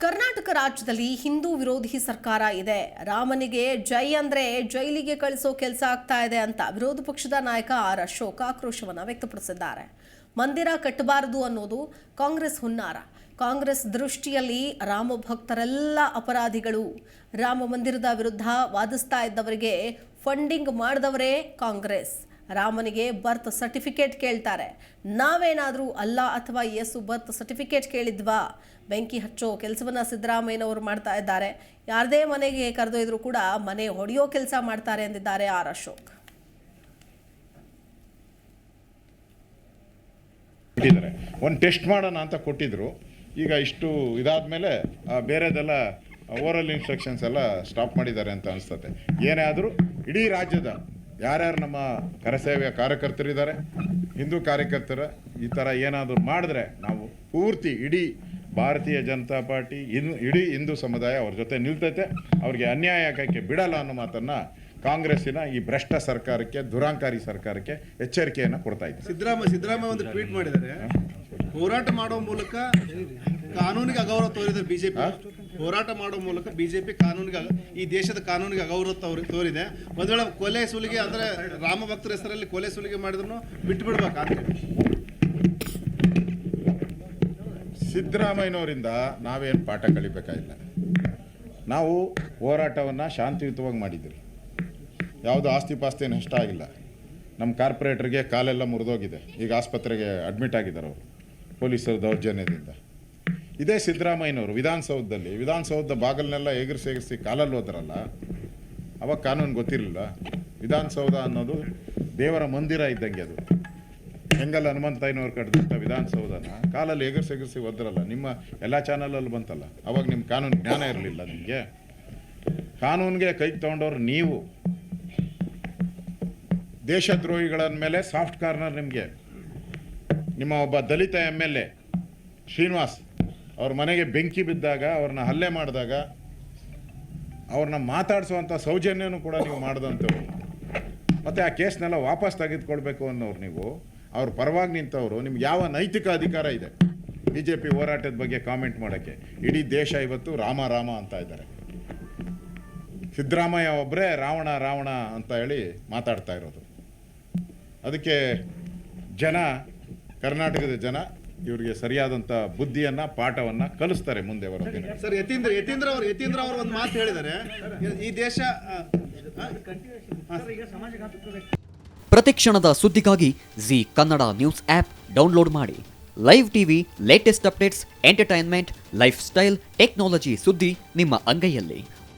ಕರ್ನಾಟಕ ರಾಜ್ಯದಲ್ಲಿ ಹಿಂದೂ ವಿರೋಧಿ ಸರ್ಕಾರ ಇದೆ. ರಾಮನಿಗೆ ಜೈ ಅಂದ್ರೆ ಜೈಲಿಗೆ ಕಳಿಸೋ ಕೆಲಸ ಆಗ್ತಾ ಇದೆ ಅಂತ ವಿರೋಧ ಪಕ್ಷದ ನಾಯಕ ಆರ್ ಅಶೋಕ್ ಆಕ್ರೋಶವನ್ನು ವ್ಯಕ್ತಪಡಿಸಿದ್ದಾರೆ. ಮಂದಿರ ಕಟ್ಟಬಾರದು ಅನ್ನೋದು ಕಾಂಗ್ರೆಸ್ ಹುನ್ನಾರ. ಕಾಂಗ್ರೆಸ್ ದೃಷ್ಟಿಯಲ್ಲಿ ರಾಮ ಭಕ್ತರೆಲ್ಲ ಅಪರಾಧಿಗಳು. ರಾಮ ಮಂದಿರದ ವಿರುದ್ಧ ವಾದಿಸ್ತಾ ಇದ್ದವರಿಗೆ ಫಂಡಿಂಗ್ ಮಾಡಿದವರೇ ಕಾಂಗ್ರೆಸ್. ರಾಮನಿಗೆ ಬರ್ತ್ ಸರ್ಟಿಫಿಕೇಟ್ ಕೇಳ್ತಾರೆ. ನಾವೇನಾದರೂ ಅಲ್ಲ ಅಥವಾ ಯೇಸು ಬರ್ತ್ ಸರ್ಟಿಫಿಕೇಟ್ ಕೇಳಿದ್ವಾ? ಬೆಂಕಿ ಹಚ್ಚೋ ಕೆಲಸವನ್ನ ಸಿದ್ದರಾಮಯ್ಯನವರು ಮಾಡ್ತಾ ಇದ್ದಾರೆ. ಯಾರದೇ ಮನೆಗೆ ಕರೆದೊಯ್ದರೂ ಕೂಡ ಮನೆ ಹೊಡೆಯೋ ಕೆಲಸ ಮಾಡ್ತಾರೆ ಎಂದಿದ್ದಾರೆ ಆರ್ ಅಶೋಕ್. ಒಂದು ಟೆಸ್ಟ್ ಮಾಡೋಣ ಅಂತ ಕೊಟ್ಟಿದ್ರು. ಈಗ ಇಷ್ಟು ಇದಾದ್ಮೇಲೆ ಬೇರೆದೆಲ್ಲ ಓರಲ್ ಇನ್ಸ್ಟ್ರಕ್ಷನ್ಸ್ ಎಲ್ಲ ಸ್ಟಾಪ್ ಮಾಡಿದ್ದಾರೆ ಅಂತ ಅನಿಸ್ತದೆ. ಏನೇ ಆದರೂ ಇಡೀ ರಾಜ್ಯದ ಯಾರ್ಯಾರು ನಮ್ಮ ಕರಸೇವೆಯ ಕಾರ್ಯಕರ್ತರಿದ್ದಾರೆ, ಹಿಂದೂ ಕಾರ್ಯಕರ್ತರ ಈ ಥರ ಏನಾದರೂ ಮಾಡಿದ್ರೆ ನಾವು ಪೂರ್ತಿ ಇಡೀ ಭಾರತೀಯ ಜನತಾ ಪಾರ್ಟಿ ಇಡೀ ಹಿಂದೂ ಸಮುದಾಯ ಅವ್ರ ಜೊತೆ ನಿಲ್ತೈತೆ. ಅವ್ರಿಗೆ ಅನ್ಯಾಯ ಆಗಕ್ಕೆ ಬಿಡಲ್ಲ ಅನ್ನೋ ಮಾತನ್ನು ಕಾಂಗ್ರೆಸ್ಸಿನ ಈ ಭ್ರಷ್ಟ ಸರ್ಕಾರಕ್ಕೆ, ದುರಾಂಕಾರಿ ಸರ್ಕಾರಕ್ಕೆ ಎಚ್ಚರಿಕೆಯನ್ನು ಕೊಡ್ತಾ ಇದ್ದಾರೆ. ಸಿದ್ದರಾಮಯ್ಯ ಒಂದು ಟ್ವೀಟ್ ಮಾಡಿದ್ದಾರೆ. ಹೋರಾಟ ಮಾಡುವ ಮೂಲಕ ಕಾನೂನಿಗೆ ಅಗೌರವ ತೋರಿದ್ದಾರೆ ಬಿಜೆಪಿ. ಹೋರಾಟ ಮಾಡುವ ಮೂಲಕ ಬಿಜೆಪಿ ಕಾನೂನಿಗೆ, ಈ ದೇಶದ ಕಾನೂನಿಗೆ ಅಗೌರವ ತೋರಿದೆ. ಒಂದು ವೇಳೆ ಕೊಲೆ ಸುಲಿಗೆ ಅಂದ್ರೆ ರಾಮ ಭಕ್ತರ ಹೆಸರಲ್ಲಿ ಕೊಲೆ ಸುಲಿಗೆ ಮಾಡಿದ್ರು ಬಿಟ್ಟು ಬಿಡ್ಬೇಕಂತ ಸಿದ್ದರಾಮಯ್ಯನವರಿಂದ ನಾವೇನು ಪಾಠ ಕಲಿಬೇಕಾಗಿಲ್ಲ. ನಾವು ಹೋರಾಟವನ್ನು ಶಾಂತಿಯುತವಾಗಿ ಮಾಡಿದ್ದೀರಿ. ಯಾವುದು ಆಸ್ತಿ ಪಾಸ್ತಿ ನಷ್ಟ ಆಗಿಲ್ಲ. ನಮ್ಮ ಕಾರ್ಪೊರೇಟರ್ಗೆ ಕಾಲೆಲ್ಲ ಮುರಿದೋಗಿದೆ. ಈಗ ಆಸ್ಪತ್ರೆಗೆ ಅಡ್ಮಿಟ್ ಆಗಿದ್ದಾರೆ ಅವರು ಪೊಲೀಸರ ದೌರ್ಜನ್ಯದಿಂದ. ಇದೇ ಸಿದ್ದರಾಮಯ್ಯನವರು ವಿಧಾನಸೌಧದ ಬಾಗಿಲನ್ನೆಲ್ಲ ಎಗರಿಸಿ ಕಾಲಲ್ಲಿ ಹೋದ್ರಲ್ಲ, ಅವಾಗ ಕಾನೂನು ಗೊತ್ತಿರಲಿಲ್ಲ. ವಿಧಾನಸೌಧ ಅನ್ನೋದು ದೇವರ ಮಂದಿರ ಇದ್ದಂಗೆ. ಅದು ಹೆಂಗಲ್ಲ ಹನುಮಂತಯ್ಯನವ್ರು ಕಟ್ಟಿದಂಥ ವಿಧಾನಸೌಧನ ಕಾಲಲ್ಲಿ ಎಗರಿಸಿ ಹೋದ್ರಲ್ಲ, ನಿಮ್ಮ ಎಲ್ಲ ಚಾನಲಲ್ಲಿ ಬಂತಲ್ಲ. ಅವಾಗ ನಿಮ್ಮ ಕಾನೂನು ಜ್ಞಾನ ಇರಲಿಲ್ಲ. ನಿಮಗೆ ಕಾನೂನಿಗೆ ಕೈಗೆ ತೊಗೊಂಡವ್ರು ನೀವು. ದೇಶದ್ರೋಹಿಗಳ ಮೇಲೆ ಸಾಫ್ಟ್ ಕಾರ್ನರ್ ನಿಮಗೆ. ನಿಮ್ಮ ಒಬ್ಬ ದಲಿತ MLA ಶ್ರೀನಿವಾಸ್ ಅವ್ರ ಮನೆಗೆ ಬೆಂಕಿ ಬಿದ್ದಾಗ, ಅವ್ರನ್ನ ಹಲ್ಲೆ ಮಾಡಿದಾಗ ಅವ್ರನ್ನ ಮಾತಾಡಿಸುವಂಥ ಸೌಜನ್ಯನೂ ಕೂಡ ನೀವು ಮಾಡಿದಂಥವ್ರು. ಮತ್ತು ಆ ಕೇಸ್ನೆಲ್ಲ ವಾಪಸ್ ತೆಗೆದುಕೊಳ್ಬೇಕು ಅನ್ನೋರು ನೀವು. ಅವ್ರ ಪರವಾಗಿ ನಿಂತವರು. ನಿಮ್ಗೆ ಯಾವ ನೈತಿಕ ಅಧಿಕಾರ ಇದೆ BJP ಹೋರಾಟದ ಬಗ್ಗೆ ಕಾಮೆಂಟ್ ಮಾಡೋಕ್ಕೆ? ಇಡೀ ದೇಶ ಇವತ್ತು ರಾಮ ರಾಮ ಅಂತ ಇದ್ದಾರೆ. ಸಿದ್ದರಾಮಯ್ಯ ಒಬ್ಬರೇ ರಾವಣ ಅಂತ ಹೇಳಿ ಮಾತಾಡ್ತಾ ಇರೋದು. ಅದಕ್ಕೆ ಕರ್ನಾಟಕದ ಜನ ಇವರಿಗೆ ಸರಿಯಾದಂಥ ಬುದ್ಧಿಯನ್ನು, ಪಾಠವನ್ನು ಕಲಿಸ್ತಾರೆ ಮುಂದೆ ಬರೋ ದಿನ. ಸರ್, ಯತೀಂದ್ರ ಅವರು ಒಂದು ಮಾತು ಹೇಳಿದ್ದಾರೆ. ಈ ದೇಶ ಪ್ರತಿಕ್ಷಣದ ಸುದ್ದಿಗಾಗಿ Zee Kannada news app download ಮಾಡಿ. Live TV, latest updates, entertainment, life style, technology ಸುದ್ದಿ ನಿಮ್ಮ ಅಂಗೈಯಲ್ಲಿ.